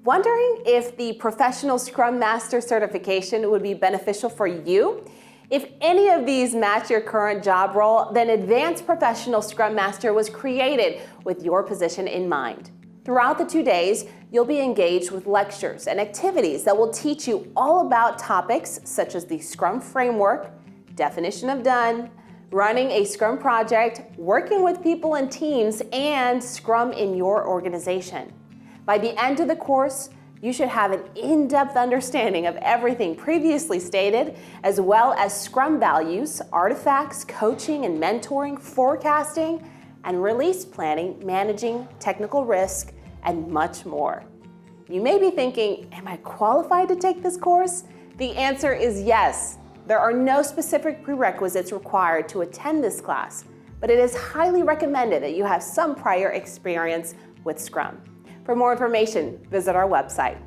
Wondering if the Professional Scrum Master certification would be beneficial for you? If any of these match your current job role, then Advanced Professional Scrum Master was created with your position in mind. Throughout the 2 days, you'll be engaged with lectures and activities that will teach you all about topics such as the Scrum framework, definition of done, running a Scrum project, working with people and teams, and Scrum in your organization. By the end of the course, you should have an in-depth understanding of everything previously stated, as well as Scrum values, artifacts, coaching and mentoring, forecasting, and release planning, managing technical risk, and much more. You may be thinking, am I qualified to take this course? The answer is yes. There are no specific prerequisites required to attend this class, but it is highly recommended that you have some prior experience with Scrum. For more information, visit our website.